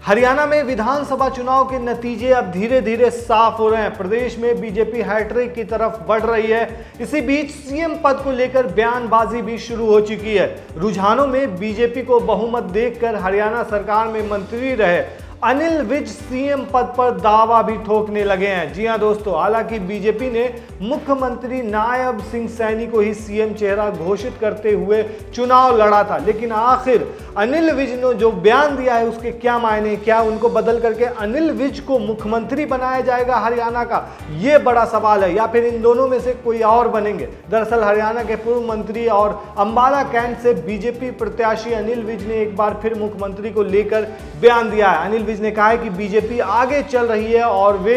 हरियाणा में विधानसभा चुनाव के नतीजे अब धीरे धीरे साफ हो रहे हैं। प्रदेश में बीजेपी हैट्रिक की तरफ बढ़ रही है। इसी बीच सीएम पद को लेकर बयानबाजी भी शुरू हो चुकी है। रुझानों में बीजेपी को बहुमत देखकर हरियाणा सरकार में मंत्री रहे अनिल विज सीएम पद पर दावा भी ठोकने लगे हैं। जी हां दोस्तों, हालांकि बीजेपी ने मुख्यमंत्री नायब सिंह सैनी को ही सीएम चेहरा घोषित करते हुए चुनाव लड़ा था, लेकिन आखिर अनिल विज ने जो बयान दिया है उसके क्या मायने, क्या उनको बदल करके अनिल विज को मुख्यमंत्री बनाया जाएगा हरियाणा का, ये बड़ा सवाल है, या फिर इन दोनों में से कोई और बनेंगे। दरअसल हरियाणा के पूर्व मंत्री और अंबाला कैंट से बीजेपी प्रत्याशी अनिल विज ने एक बार फिर मुख्यमंत्री को लेकर बयान दिया है। अनिल विज ने कहा है कि बीजेपी आगे चल रही है और वे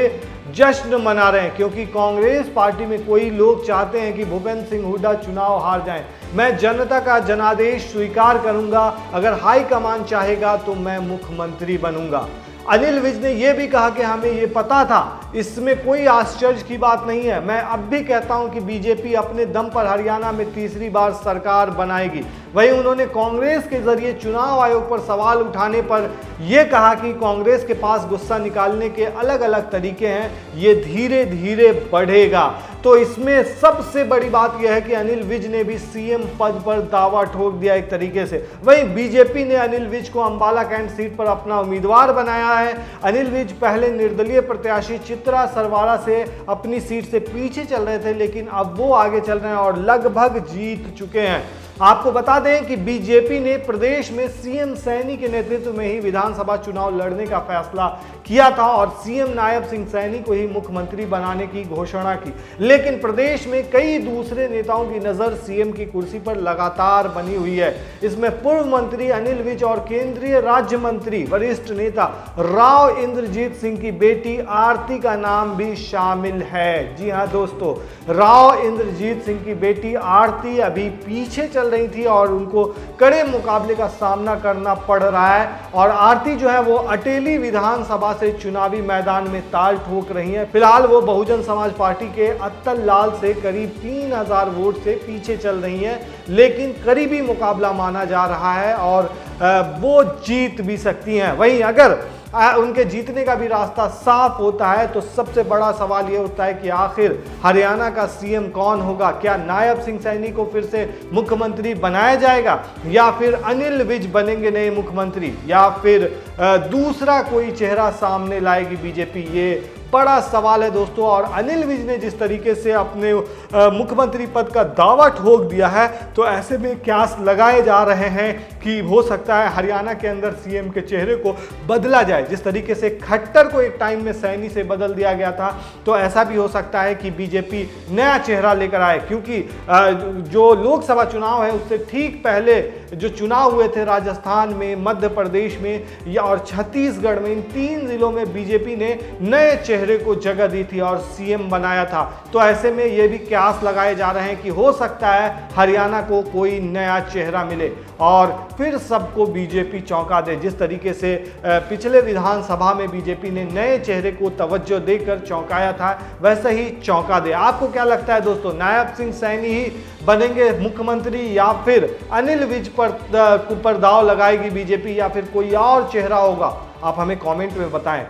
जश्न मना रहे हैं, क्योंकि कांग्रेस पार्टी में कोई लोग चाहते हैं कि भूपेंद्र सिंह हुड्डा चुनाव हार जाएं। मैं जनता का जनादेश स्वीकार करूंगा, अगर हाईकमान चाहेगा तो मैं मुख्यमंत्री बनूंगा। अनिल विज ने यह भी कहा कि हमें यह पता था, इसमें कोई आश्चर्य की बात नहीं है। मैं अब भी कहता हूं कि बीजेपी अपने दम पर हरियाणा में तीसरी बार सरकार बनाएगी। वहीं उन्होंने कांग्रेस के जरिए चुनाव आयोग पर सवाल उठाने पर यह कहा कि कांग्रेस के पास गुस्सा निकालने के अलग अलग तरीके हैं, ये धीरे धीरे बढ़ेगा। तो इसमें सबसे बड़ी बात यह है कि अनिल विज ने भी सीएम पद पर दावा ठोक दिया एक तरीके से। वहीं बीजेपी ने अनिल विज को अंबाला कैंट सीट पर अपना उम्मीदवार बनाया है। अनिल विज पहले निर्दलीय प्रत्याशी चित्रा सरवारा से अपनी सीट से पीछे चल रहे थे, लेकिन अब वो आगे चल रहे हैं और लगभग जीत चुके हैं। आपको बता दें कि बीजेपी ने प्रदेश में सीएम सैनी के नेतृत्व में ही विधानसभा चुनाव लड़ने का फैसला किया था और सीएम नायब सिंह सैनी को ही मुख्यमंत्री बनाने की घोषणा की, लेकिन प्रदेश में कई दूसरे नेताओं की नजर सीएम की कुर्सी पर लगातार बनी हुई है। इसमें पूर्व मंत्री अनिल विज और केंद्रीय राज्य मंत्री वरिष्ठ नेता राव इंद्रजीत सिंह की बेटी आरती का नाम भी शामिल है। जी हां दोस्तों, राव इंद्रजीत सिंह की बेटी आरती अभी पीछे चल रही थी और उनको कड़े मुकाबले का सामना करना पड़ रहा है और आरती जो है वो अटेली विधानसभा से चुनावी मैदान में ताल ठोक रही हैं। फिलहाल वो बहुजन समाज पार्टी के अत्तल लाल से करीब 3000 वोट से पीछे चल रही हैं, लेकिन करीबी मुकाबला माना जा रहा है और वो जीत भी सकती हैं। वहीं अगर उनके जीतने का भी रास्ता साफ होता है तो सबसे बड़ा सवाल यह उठता है कि आखिर हरियाणा का सीएम कौन होगा। क्या नायब सिंह सैनी को फिर से मुख्यमंत्री बनाया जाएगा, या फिर अनिल विज बनेंगे नए मुख्यमंत्री, या फिर दूसरा कोई चेहरा सामने लाएगी बीजेपी, ये बड़ा सवाल है दोस्तों। और अनिल विज ने जिस तरीके से अपने मुख्यमंत्री पद का दावा ठोक दिया है, तो ऐसे में क्यास लगाए जा रहे हैं कि हो सकता है हरियाणा के अंदर सीएम के चेहरे को बदला जाए। जिस तरीके से खट्टर को एक टाइम में सैनी से बदल दिया गया था, तो ऐसा भी हो सकता है कि बीजेपी नया चेहरा लेकर आए, क्योंकि जो लोकसभा चुनाव है उससे ठीक पहले जो चुनाव हुए थे राजस्थान में, मध्य प्रदेश में और छत्तीसगढ़ में, इन 3 जिलों में बीजेपी ने नए चेहरे को जगह दी थी और सीएम बनाया था। तो ऐसे में ये भी क्यास लगाए जा रहे हैं कि हो सकता है हरियाणा को कोई नया चेहरा मिले और फिर सबको बीजेपी चौंका दे। जिस तरीके से पिछले विधानसभा में बीजेपी ने नए चेहरे को तवज्जो देकर चौंकाया था, वैसे ही चौंका दे। आपको क्या लगता है दोस्तों, नायब सिंह सैनी ही बनेंगे मुख्यमंत्री, या फिर अनिल विज पर दाव लगाएगी बीजेपी, या फिर कोई और चेहरा होगा? आप हमें कमेंट में बताएं।